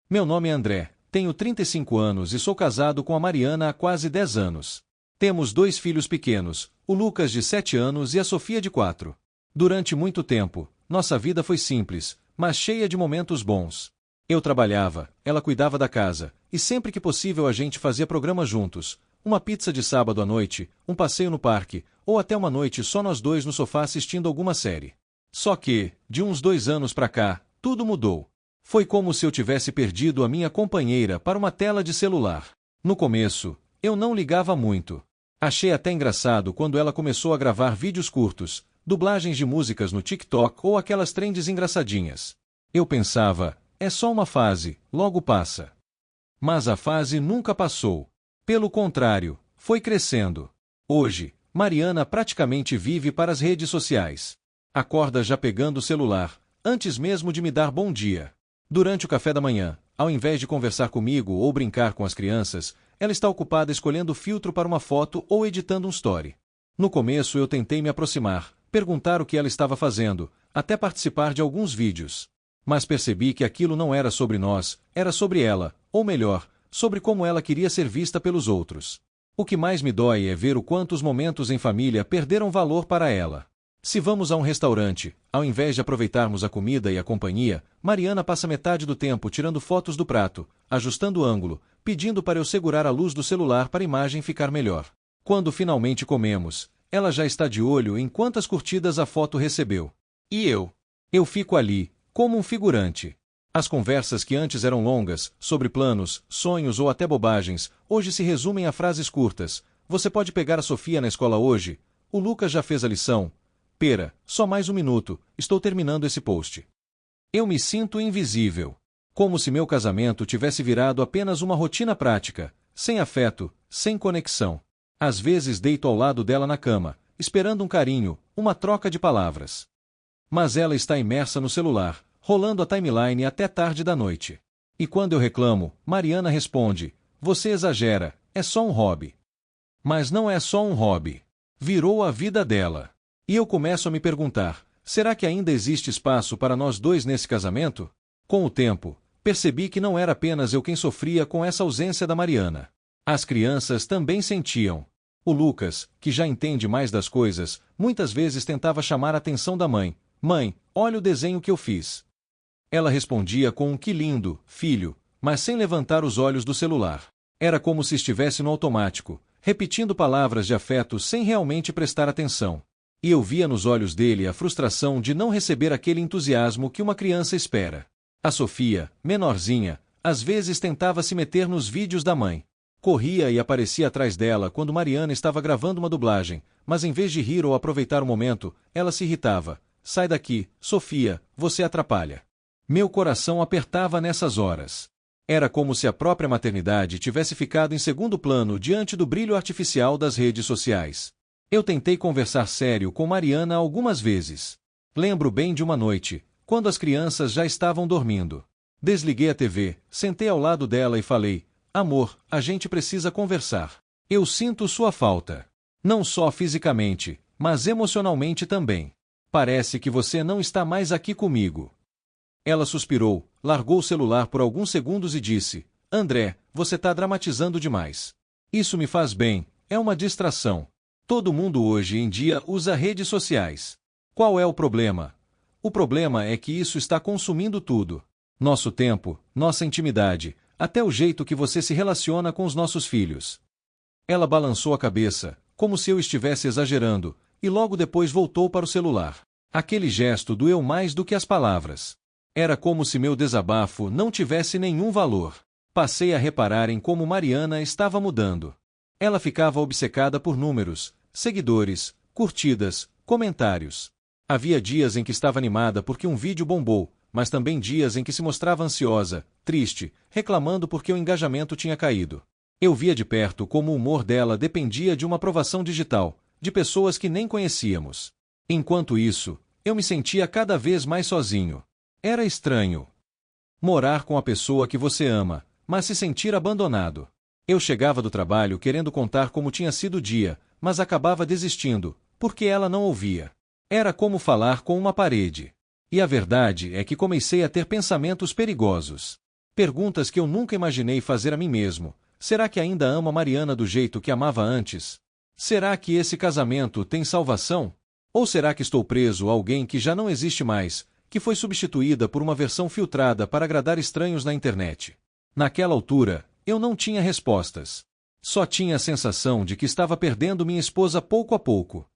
Meu nome é André, tenho 35 anos e sou casado com a Mariana há quase 10 anos. Temos 2 filhos pequenos, o Lucas de 7 anos e a Sofia de 4. Durante muito tempo, nossa vida foi simples, mas cheia de momentos bons. Eu trabalhava, ela cuidava da casa, e sempre que possível a gente fazia programa juntos, uma pizza de sábado à noite, um passeio no parque, ou até uma noite só nós dois no sofá assistindo alguma série. Só que, de uns 2 anos pra cá, tudo mudou. Foi como se eu tivesse perdido a minha companheira para uma tela de celular. No começo, eu não ligava muito. Achei até engraçado quando ela começou a gravar vídeos curtos, dublagens de músicas no TikTok ou aquelas trends engraçadinhas. Eu pensava, é só uma fase, logo passa. Mas a fase nunca passou. Pelo contrário, foi crescendo. Hoje, Mariana praticamente vive para as redes sociais. Acorda já pegando o celular, antes mesmo de me dar bom dia. Durante o café da manhã, ao invés de conversar comigo ou brincar com as crianças, ela está ocupada escolhendo filtro para uma foto ou editando um story. No começo eu tentei me aproximar, perguntar o que ela estava fazendo, até participar de alguns vídeos. Mas percebi que aquilo não era sobre nós, era sobre ela, ou melhor, sobre como ela queria ser vista pelos outros. O que mais me dói é ver o quanto os momentos em família perderam valor para ela. Se vamos a um restaurante, ao invés de aproveitarmos a comida e a companhia, Mariana passa metade do tempo tirando fotos do prato, ajustando o ângulo, pedindo para eu segurar a luz do celular para a imagem ficar melhor. Quando finalmente comemos, ela já está de olho em quantas curtidas a foto recebeu. E eu? Eu fico ali, como um figurante. As conversas que antes eram longas, sobre planos, sonhos ou até bobagens, hoje se resumem a frases curtas. Você pode pegar a Sofia na escola hoje? O Lucas já fez a lição? Pera, só mais um minuto, estou terminando esse post. Eu me sinto invisível. Como se meu casamento tivesse virado apenas uma rotina prática, sem afeto, sem conexão. Às vezes deito ao lado dela na cama, esperando um carinho, uma troca de palavras. Mas ela está imersa no celular, rolando a timeline até tarde da noite. E quando eu reclamo, Mariana responde, você exagera, é só um hobby. Mas não é só um hobby. Virou a vida dela. E eu começo a me perguntar, será que ainda existe espaço para nós dois nesse casamento? Com o tempo, percebi que não era apenas eu quem sofria com essa ausência da Mariana. As crianças também sentiam. O Lucas, que já entende mais das coisas, muitas vezes tentava chamar a atenção da mãe. Mãe, olha o desenho que eu fiz. Ela respondia com um que lindo, filho, mas sem levantar os olhos do celular. Era como se estivesse no automático, repetindo palavras de afeto sem realmente prestar atenção. E eu via nos olhos dele a frustração de não receber aquele entusiasmo que uma criança espera. A Sofia, menorzinha, às vezes tentava se meter nos vídeos da mãe. Corria e aparecia atrás dela quando Mariana estava gravando uma dublagem, mas em vez de rir ou aproveitar o momento, ela se irritava. Sai daqui, Sofia, você atrapalha. Meu coração apertava nessas horas. Era como se a própria maternidade tivesse ficado em segundo plano diante do brilho artificial das redes sociais. Eu tentei conversar sério com Mariana algumas vezes. Lembro bem de uma noite, quando as crianças já estavam dormindo. Desliguei a TV, sentei ao lado dela e falei, amor, a gente precisa conversar. Eu sinto sua falta. Não só fisicamente, mas emocionalmente também. Parece que você não está mais aqui comigo. Ela suspirou, largou o celular por alguns segundos e disse, André, você tá dramatizando demais. Isso me faz bem, é uma distração. Todo mundo hoje em dia usa redes sociais. Qual é o problema? O problema é que isso está consumindo tudo. Nosso tempo, nossa intimidade, até o jeito que você se relaciona com os nossos filhos. Ela balançou a cabeça, como se eu estivesse exagerando, e logo depois voltou para o celular. Aquele gesto doeu mais do que as palavras. Era como se meu desabafo não tivesse nenhum valor. Passei a reparar em como Mariana estava mudando. Ela ficava obcecada por números, seguidores, curtidas, comentários. Havia dias em que estava animada porque um vídeo bombou, mas também dias em que se mostrava ansiosa, triste, reclamando porque o engajamento tinha caído. Eu via de perto como o humor dela dependia de uma aprovação digital, de pessoas que nem conhecíamos. Enquanto isso, eu me sentia cada vez mais sozinho. Era estranho. Morar com a pessoa que você ama, mas se sentir abandonado. Eu chegava do trabalho querendo contar como tinha sido o dia, mas acabava desistindo, porque ela não ouvia. Era como falar com uma parede. E a verdade é que comecei a ter pensamentos perigosos. Perguntas que eu nunca imaginei fazer a mim mesmo. Será que ainda amo a Mariana do jeito que amava antes? Será que esse casamento tem salvação? Ou será que estou preso a alguém que já não existe mais, que foi substituída por uma versão filtrada para agradar estranhos na internet? Naquela altura, eu não tinha respostas. Só tinha a sensação de que estava perdendo minha esposa pouco a pouco.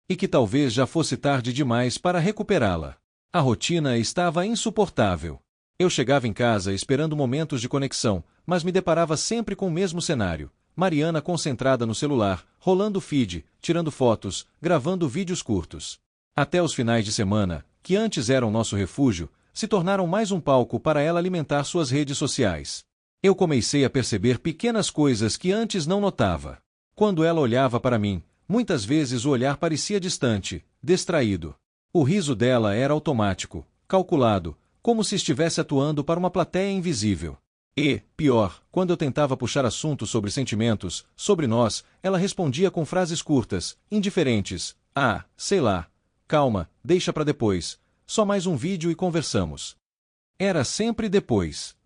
E que talvez já fosse tarde demais para recuperá-la. A rotina estava insuportável. Eu chegava em casa esperando momentos de conexão, mas me deparava sempre com o mesmo cenário. Mariana concentrada no celular, rolando o feed, tirando fotos, gravando vídeos curtos. Até os finais de semana, que antes eram nosso refúgio, se tornaram mais um palco para ela alimentar suas redes sociais. Eu comecei a perceber pequenas coisas que antes não notava. Quando ela olhava para mim, muitas vezes o olhar parecia distante, distraído. O riso dela era automático, calculado, como se estivesse atuando para uma plateia invisível. E, pior, quando eu tentava puxar assuntos sobre sentimentos, sobre nós, ela respondia com frases curtas, indiferentes. Ah, sei lá. Calma, deixa pra depois. Só mais um vídeo e conversamos. Era sempre depois.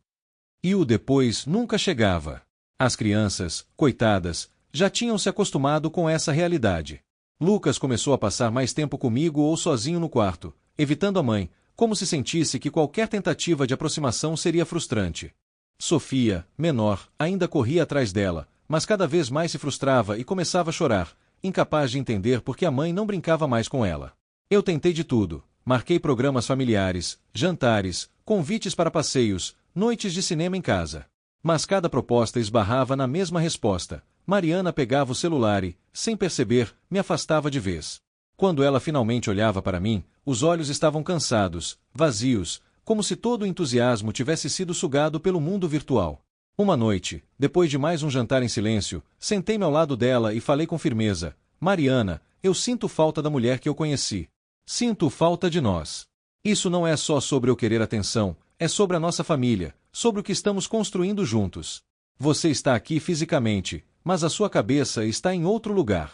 E o depois nunca chegava. As crianças, coitadas, já tinham se acostumado com essa realidade. Lucas começou a passar mais tempo comigo ou sozinho no quarto, evitando a mãe, como se sentisse que qualquer tentativa de aproximação seria frustrante. Sofia, menor, ainda corria atrás dela, mas cada vez mais se frustrava e começava a chorar, incapaz de entender por que a mãe não brincava mais com ela. Eu tentei de tudo. Marquei programas familiares, jantares, convites para passeios, noites de cinema em casa. Mas cada proposta esbarrava na mesma resposta. Mariana pegava o celular e, sem perceber, me afastava de vez. Quando ela finalmente olhava para mim, os olhos estavam cansados, vazios, como se todo o entusiasmo tivesse sido sugado pelo mundo virtual. Uma noite, depois de mais um jantar em silêncio, sentei-me ao lado dela e falei com firmeza: Mariana, eu sinto falta da mulher que eu conheci. Sinto falta de nós. Isso não é só sobre eu querer atenção, é sobre a nossa família, sobre o que estamos construindo juntos. Você está aqui fisicamente, mas a sua cabeça está em outro lugar.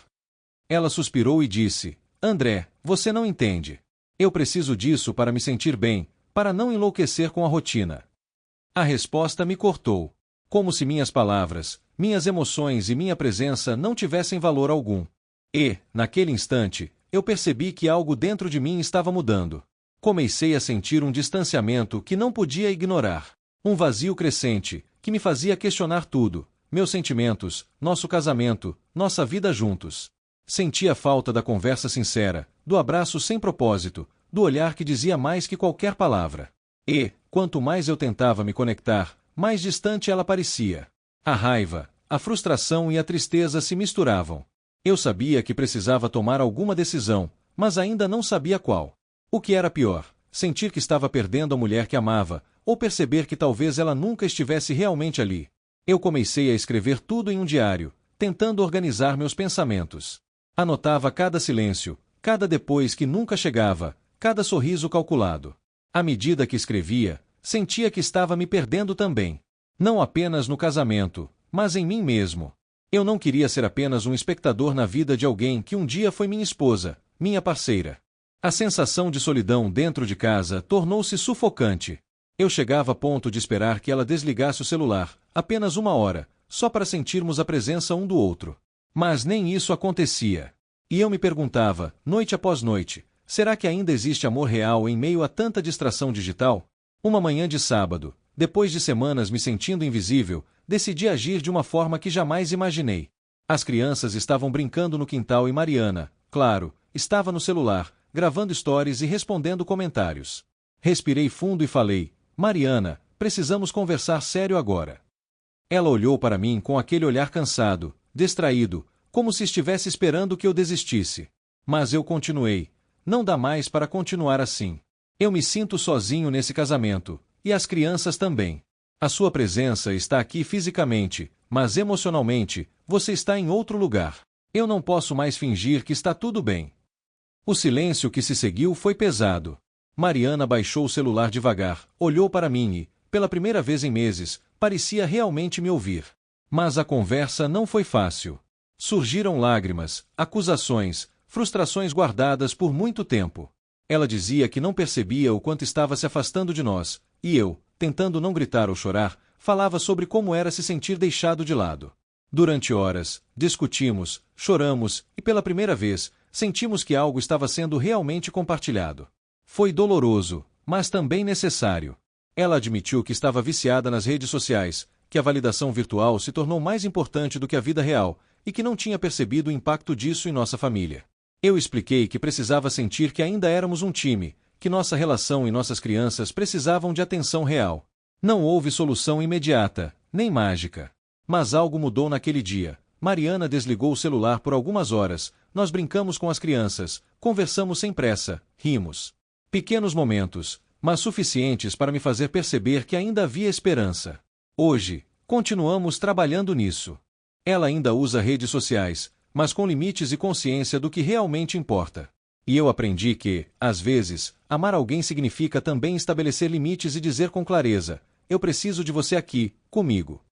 Ela suspirou e disse: André, você não entende. Eu preciso disso para me sentir bem, para não enlouquecer com a rotina. A resposta me cortou. Como se minhas palavras, minhas emoções e minha presença não tivessem valor algum. E, naquele instante, eu percebi que algo dentro de mim estava mudando. Comecei a sentir um distanciamento que não podia ignorar. Um vazio crescente, que me fazia questionar tudo. Meus sentimentos, nosso casamento, nossa vida juntos. Sentia falta da conversa sincera, do abraço sem propósito, do olhar que dizia mais que qualquer palavra. E, quanto mais eu tentava me conectar, mais distante ela parecia. A raiva, a frustração e a tristeza se misturavam. Eu sabia que precisava tomar alguma decisão, mas ainda não sabia qual. O que era pior, sentir que estava perdendo a mulher que amava, ou perceber que talvez ela nunca estivesse realmente ali. Eu comecei a escrever tudo em um diário, tentando organizar meus pensamentos. Anotava cada silêncio, cada depois que nunca chegava, cada sorriso calculado. À medida que escrevia, sentia que estava me perdendo também. Não apenas no casamento, mas em mim mesmo. Eu não queria ser apenas um espectador na vida de alguém que um dia foi minha esposa, minha parceira. A sensação de solidão dentro de casa tornou-se sufocante. Eu chegava a ponto de esperar que ela desligasse o celular, apenas 1 hora, só para sentirmos a presença um do outro. Mas nem isso acontecia. E eu me perguntava, noite após noite, será que ainda existe amor real em meio a tanta distração digital? Uma manhã de sábado, depois de semanas me sentindo invisível, decidi agir de uma forma que jamais imaginei. As crianças estavam brincando no quintal e Mariana, claro, estava no celular, gravando stories e respondendo comentários. Respirei fundo e falei: Mariana, precisamos conversar sério agora. Ela olhou para mim com aquele olhar cansado, distraído, como se estivesse esperando que eu desistisse. Mas eu continuei: não dá mais para continuar assim. Eu me sinto sozinho nesse casamento, e as crianças também. A sua presença está aqui fisicamente, mas emocionalmente, você está em outro lugar. Eu não posso mais fingir que está tudo bem. O silêncio que se seguiu foi pesado. Mariana baixou o celular devagar, olhou para mim e, pela primeira vez em meses, parecia realmente me ouvir. Mas a conversa não foi fácil. Surgiram lágrimas, acusações, frustrações guardadas por muito tempo. Ela dizia que não percebia o quanto estava se afastando de nós, e eu, tentando não gritar ou chorar, falava sobre como era se sentir deixado de lado. Durante horas, discutimos, choramos e, pela primeira vez, sentimos que algo estava sendo realmente compartilhado. Foi doloroso, mas também necessário. Ela admitiu que estava viciada nas redes sociais, que a validação virtual se tornou mais importante do que a vida real e que não tinha percebido o impacto disso em nossa família. Eu expliquei que precisava sentir que ainda éramos um time, que nossa relação e nossas crianças precisavam de atenção real. Não houve solução imediata, nem mágica. Mas algo mudou naquele dia. Mariana desligou o celular por algumas horas, nós brincamos com as crianças, conversamos sem pressa, rimos. Pequenos momentos, mas suficientes para me fazer perceber que ainda havia esperança. Hoje, continuamos trabalhando nisso. Ela ainda usa redes sociais, mas com limites e consciência do que realmente importa. E eu aprendi que, às vezes, amar alguém significa também estabelecer limites e dizer com clareza: eu preciso de você aqui, comigo.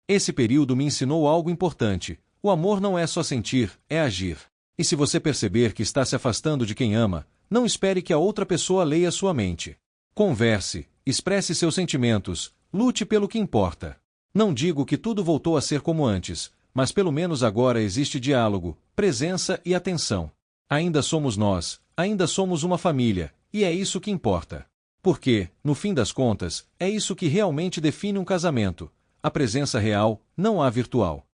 Esse período me ensinou algo importante: o amor não é só sentir, é agir. E se você perceber que está se afastando de quem ama, não espere que a outra pessoa leia sua mente. Converse, expresse seus sentimentos, lute pelo que importa. Não digo que tudo voltou a ser como antes, mas pelo menos agora existe diálogo, presença e atenção. Ainda somos nós, ainda somos uma família, e é isso que importa. Porque, no fim das contas, é isso que realmente define um casamento: a presença real, não a virtual.